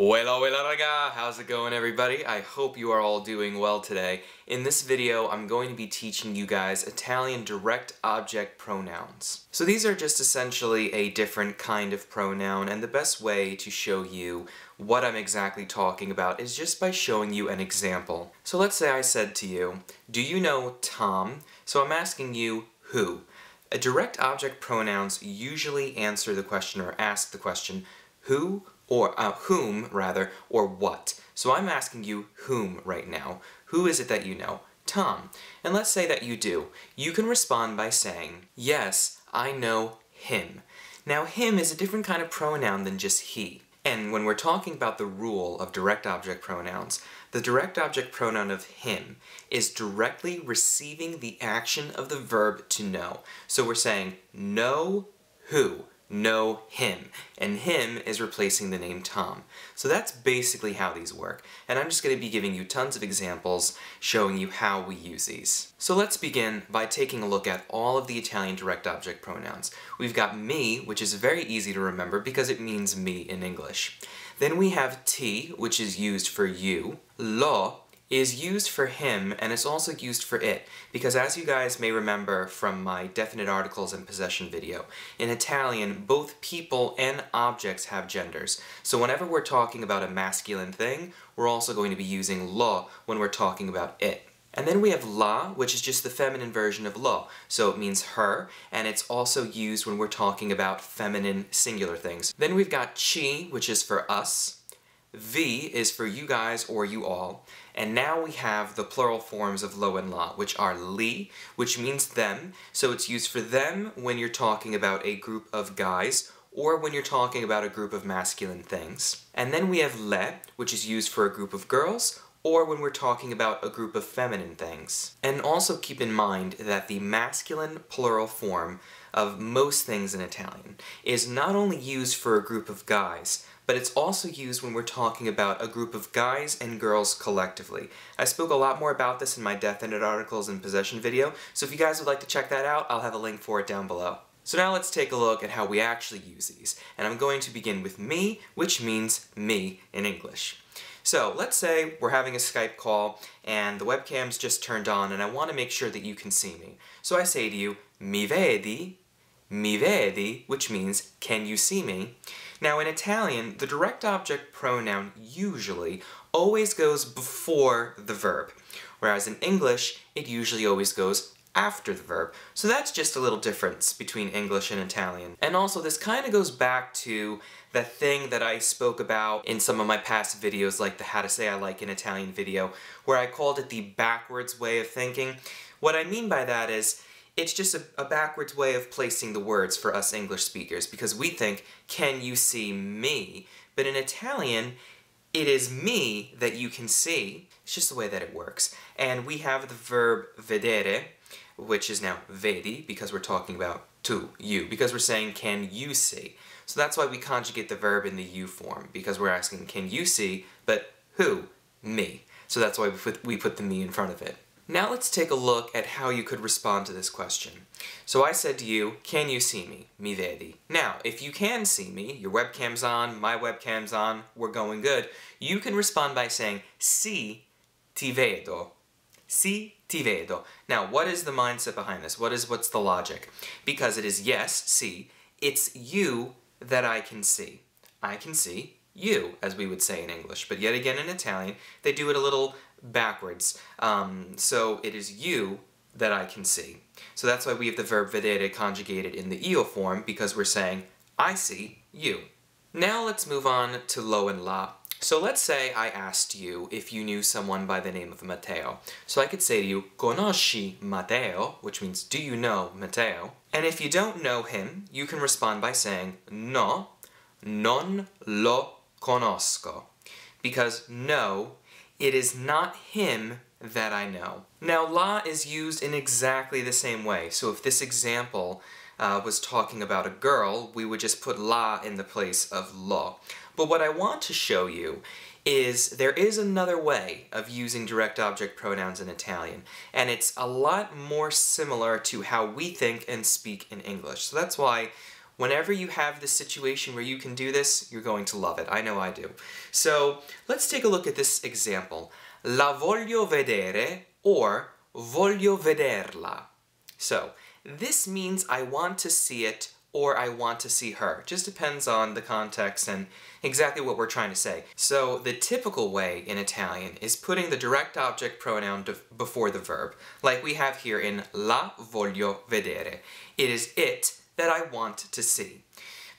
Weilà raga! How's it going, everybody? I hope you are all doing well today. In this video, I'm going to be teaching you guys Italian direct object pronouns. So these are just essentially a different kind of pronoun, and the best way to show you what I'm exactly talking about is just by showing you an example. So let's say I said to you, do you know Tom? So I'm asking you, who? Direct object pronouns usually answer the question or ask the question, who? Or whom, rather, or what. So I'm asking you whom right now. Who is it that you know? Tom. And let's say that you do. You can respond by saying, yes, I know him. Now him is a different kind of pronoun than just he. And when we're talking about the rule of direct object pronouns, the direct object pronoun of him is directly receiving the action of the verb to know. So we're saying, know who? Know him, and him is replacing the name Tom. So that's basically how these work, and I'm just going to be giving you tons of examples showing you how we use these. So let's begin by taking a look at all of the Italian direct object pronouns. We've got me, which is very easy to remember because it means me in English. Then we have ti, which is used for you. Lo is used for him, and it's also used for it, because as you guys may remember from my definite articles and possession video, in Italian, both people and objects have genders. So whenever we're talking about a masculine thing, we're also going to be using lo when we're talking about it. And then we have la, which is just the feminine version of lo, so it means her, and it's also used when we're talking about feminine singular things. Then we've got chi, which is for us. V is for you guys or you all, and now we have the plural forms of lo and la, which are li, which means them, so it's used for them when you're talking about a group of guys, or when you're talking about a group of masculine things. And then we have le, which is used for a group of girls, or when we're talking about a group of feminine things. And also keep in mind that the masculine plural form of most things in Italian is not only used for a group of guys, but it's also used when we're talking about a group of guys and girls collectively. I spoke a lot more about this in my definite articles and possession video, so if you guys would like to check that out, I'll have a link for it down below. So now let's take a look at how we actually use these, and I'm going to begin with me, which means me in English. So let's say we're having a Skype call and the webcam's just turned on and I want to make sure that you can see me. So I say to you, mi vedi, which means, can you see me? Now in Italian, the direct object pronoun usually always goes before the verb, whereas in English, it usually always goes after the verb. So that's just a little difference between English and Italian. And also this kind of goes back to that thing that I spoke about in some of my past videos, like the How to Say I Like in Italian video, where I called it the backwards way of thinking. What I mean by that is, it's just a backwards way of placing the words for us English speakers, because we think, can you see me? But in Italian, it is me that you can see. It's just the way that it works. And we have the verb vedere, which is now vedi, because we're talking about tu, you, because we're saying, can you see? So that's why we conjugate the verb in the you form, because we're asking, can you see? But who? Me. So that's why we put the me in front of it. Now let's take a look at how you could respond to this question. So I said to you, can you see me? Mi vedi. Now, if you can see me, your webcam's on, my webcam's on, we're going good, you can respond by saying, si ti vedo. Si ti vedo. Now, what is the mindset behind this? What's the logic? Because it is yes, si, it's you that I can see. I can see you, as we would say in English, but yet again in Italian, they do it a little backwards. So it is you that I can see. So that's why we have the verb vedere conjugated in the io form, because we're saying, I see you. Now let's move on to lo and la. So let's say I asked you if you knew someone by the name of Matteo. So I could say to you, conosci Matteo, which means, do you know Matteo? And if you don't know him, you can respond by saying, no, non lo conosco. Because no, it is not him that I know. Now, la is used in exactly the same way. So if this example was talking about a girl, we would just put la in the place of lo. But what I want to show you is there is another way of using direct object pronouns in Italian, and it's a lot more similar to how we think and speak in English. So that's why whenever you have this situation where you can do this, you're going to love it. I know I do. So let's take a look at this example. La voglio vedere or voglio vederla. So this means I want to see it or I want to see her. Just depends on the context and exactly what we're trying to say. So the typical way in Italian is putting the direct object pronoun before the verb, like we have here in la voglio vedere. It is it that I want to see.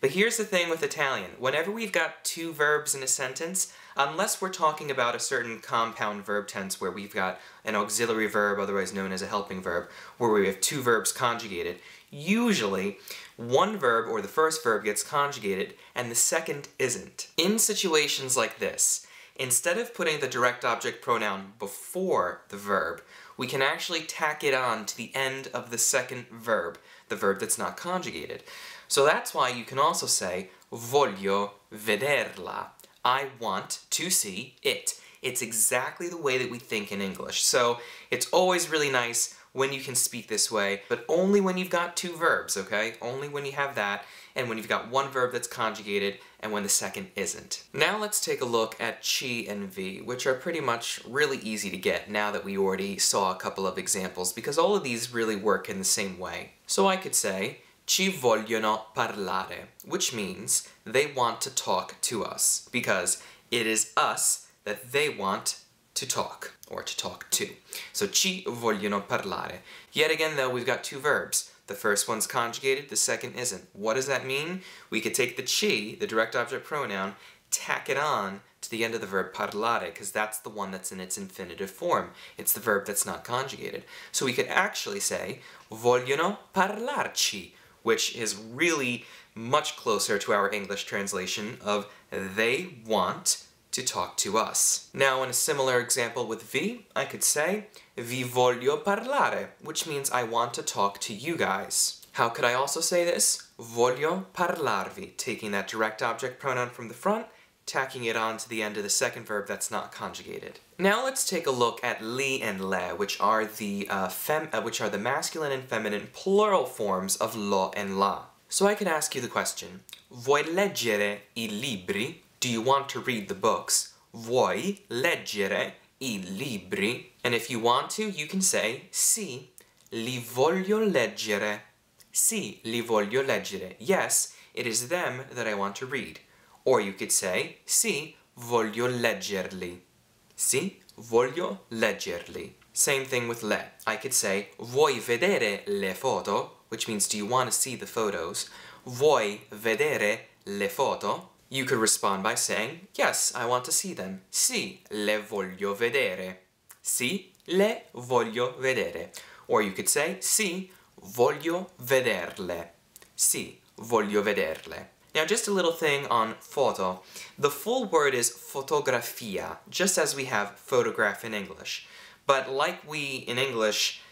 But here's the thing with Italian. Whenever we've got two verbs in a sentence, unless we're talking about a certain compound verb tense where we've got an auxiliary verb, otherwise known as a helping verb, where we have two verbs conjugated, usually one verb or the first verb gets conjugated and the second isn't. In situations like this, instead of putting the direct object pronoun before the verb, we can actually tack it on to the end of the second verb, the verb that's not conjugated. So that's why you can also say voglio vederla. I want to see it. It's exactly the way that we think in English. So it's always really nice when you can speak this way, but only when you've got two verbs, okay? Only when you have that, and when you've got one verb that's conjugated, and when the second isn't. Now let's take a look at ci and vi, which are pretty much really easy to get now that we already saw a couple of examples, because all of these really work in the same way. So I could say, ci vogliono parlare, which means they want to talk to us, because it is us that they want to talk, or to talk to. So ci vogliono parlare. Yet again though, we've got two verbs. The first one's conjugated, the second isn't. What does that mean? We could take the ci, the direct object pronoun, tack it on to the end of the verb parlare, because that's the one that's in its infinitive form. It's the verb that's not conjugated. So we could actually say vogliono parlarci, which is really much closer to our English translation of they want to talk to us. Now in a similar example with vi, I could say vi voglio parlare, which means I want to talk to you guys. How could I also say this? Voglio parlarvi, taking that direct object pronoun from the front, tacking it on to the end of the second verb that's not conjugated. Now let's take a look at li and le, which are the masculine and feminine plural forms of lo and la. So I could ask you the question, vuoi leggere I libri? Do you want to read the books? Vuoi leggere I libri? And if you want to, you can say sì, li voglio leggere. Sì, li voglio leggere. Yes, it is them that I want to read. Or you could say sì, voglio leggerli. Sì, voglio leggerli. Same thing with le. I could say vuoi vedere le foto? Which means do you want to see the photos? Vuoi vedere le foto? You could respond by saying, yes, I want to see them. Sì, le voglio vedere. Sì, le voglio vedere. Or you could say, sì, voglio vederle. Sì, voglio vederle. Now just a little thing on photo. The full word is fotografia, just as we have photograph in English. But like we, in English,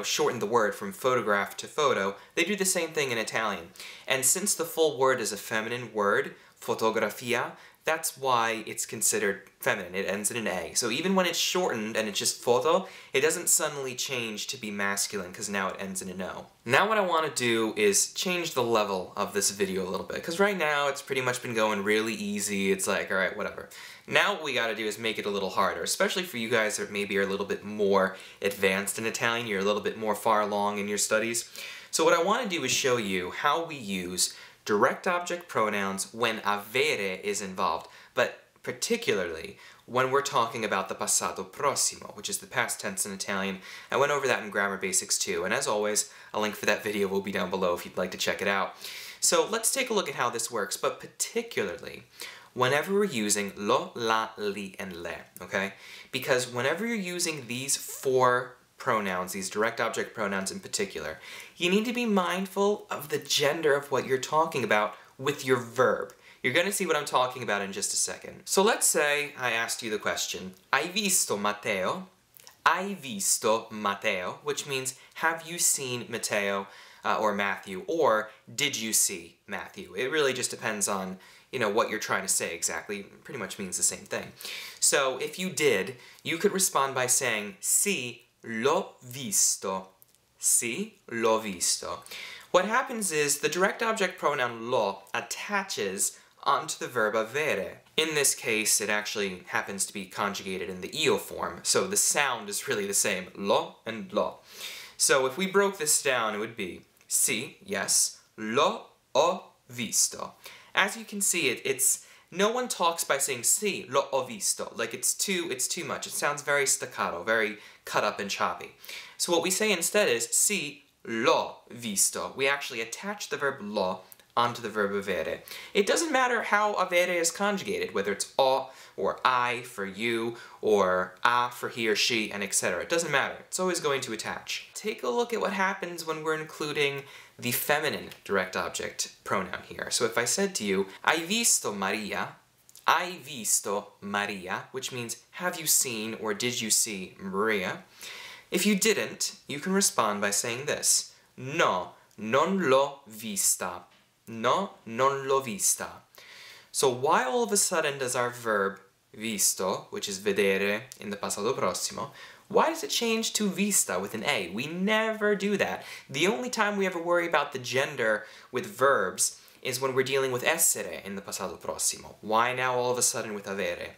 shorten the word from photograph to photo, they do the same thing in Italian. And since the full word is a feminine word, fotografia, that's why it's considered feminine. It ends in an A. So even when it's shortened and it's just photo, it doesn't suddenly change to be masculine because now it ends in an O. Now what I want to do is change the level of this video a little bit, because right now it's pretty much been going really easy. It's like, alright, whatever. Now what we gotta do is make it a little harder, especially for you guys that maybe are a little bit more advanced in Italian, you're a little bit more far along in your studies. So what I want to do is show you how we use direct object pronouns when avere is involved, but particularly when we're talking about the passato prossimo, which is the past tense in Italian. I went over that in Grammar Basics too, and as always, a link for that video will be down below if you'd like to check it out. So let's take a look at how this works, but particularly whenever we're using lo, la, li, and le, okay? Because whenever you're using these four pronouns, these direct object pronouns in particular, you need to be mindful of the gender of what you're talking about with your verb. You're going to see what I'm talking about in just a second. So let's say I asked you the question, hai visto Matteo? Hai visto Matteo? Which means, have you seen Matteo or Matthew? Or, did you see Matthew? It really just depends on what you're trying to say exactly. It pretty much means the same thing. So if you did, you could respond by saying, sì, l'ho visto. Sì, l'ho visto. What happens is the direct object pronoun lo attaches onto the verb avere. In this case, it actually happens to be conjugated in the io form, so the sound is really the same, lo and lo. So if we broke this down, it would be sì, yes, lo ho visto. As you can see, no one talks by saying sì, lo ho visto. Like it's too much. It sounds very staccato, very cut up and choppy. So what we say instead is sì, l'ho visto. We actually attach the verb lo onto the verb avere. It doesn't matter how avere is conjugated, whether it's o or I for you, or a for he or she, and etc. It doesn't matter. It's always going to attach. Take a look at what happens when we're including the feminine direct object pronoun here. So if I said to you, hai visto Maria? Hai visto Maria, which means have you seen or did you see Maria? If you didn't, you can respond by saying this. No, non l'ho vista. No, non l'ho vista. So why all of a sudden does our verb visto, which is vedere in the passato prossimo, why does it change to vista with an A? We never do that. The only time we ever worry about the gender with verbs is when we're dealing with essere in the passato prossimo. Why now all of a sudden with avere?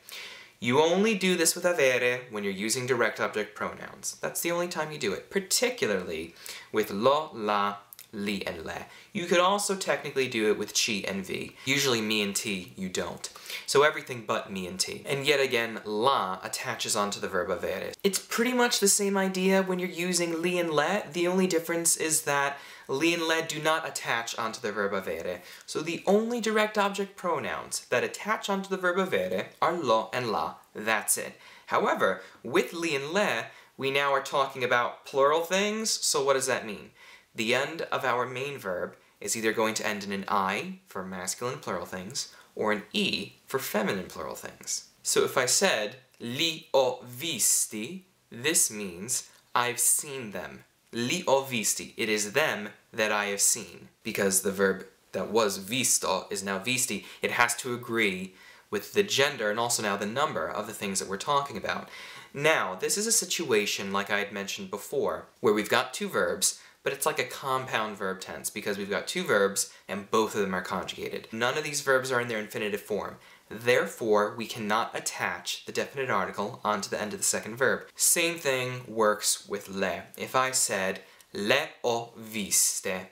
You only do this with avere when you're using direct object pronouns. That's the only time you do it, particularly with lo, la, li, and le. You could also technically do it with chi and vi. Usually mi and ti, you don't. So everything but mi and ti. And yet again, la attaches onto the verb avere. It's pretty much the same idea when you're using li and le. The only difference is that li and le do not attach onto the verb avere. So the only direct object pronouns that attach onto the verb avere are lo and la. That's it. However, with li and le, we now are talking about plural things, so what does that mean? The end of our main verb is either going to end in an I for masculine plural things, or an E for feminine plural things. So if I said, li ho visti, this means I've seen them. Li ho visti, it is them that I have seen. Because the verb that was visto is now visti, it has to agree with the gender and also now the number of the things that we're talking about. Now, this is a situation like I had mentioned before, where we've got two verbs, but it's like a compound verb tense because we've got two verbs and both of them are conjugated. None of these verbs are in their infinitive form. Therefore, we cannot attach the definite article onto the end of the second verb. Same thing works with le. If I said, le ho viste,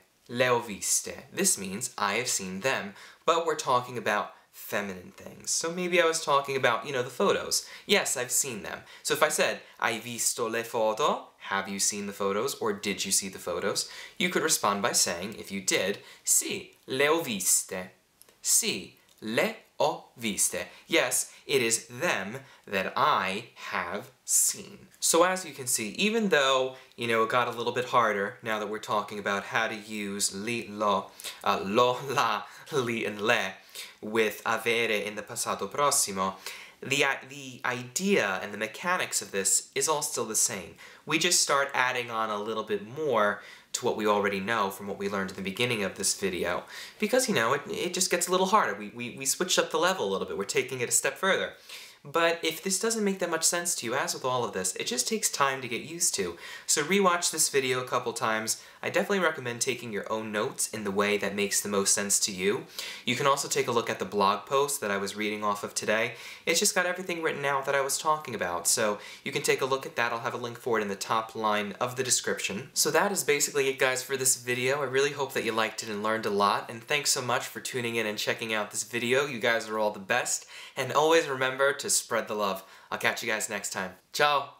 this means I have seen them, but we're talking about feminine things. So maybe I was talking about, the photos. Yes, I've seen them. So if I said, hai visto le foto? Have you seen the photos? Or did you see the photos? You could respond by saying, if you did, sì, le ho viste. Sì, le ho viste. Yes, it is them that I have seen. So as you can see, even though, it got a little bit harder now that we're talking about how to use li, lo, la, li, and le with avere in the passato prossimo, the idea and the mechanics of this is all still the same. We just start adding on a little bit more to what we already know from what we learned in the beginning of this video. Because, it just gets a little harder. We switched up the level a little bit. We're taking it a step further. But if this doesn't make that much sense to you, as with all of this, it just takes time to get used to. So rewatch this video a couple times. I definitely recommend taking your own notes in the way that makes the most sense to you. You can also take a look at the blog post that I was reading off of today. It's just got everything written out that I was talking about, so you can take a look at that. I'll have a link for it in the top line of the description. So that is basically it, guys, for this video. I really hope that you liked it and learned a lot, and thanks so much for tuning in and checking out this video. You guys are all the best, and always remember to spread the love. I'll catch you guys next time. Ciao!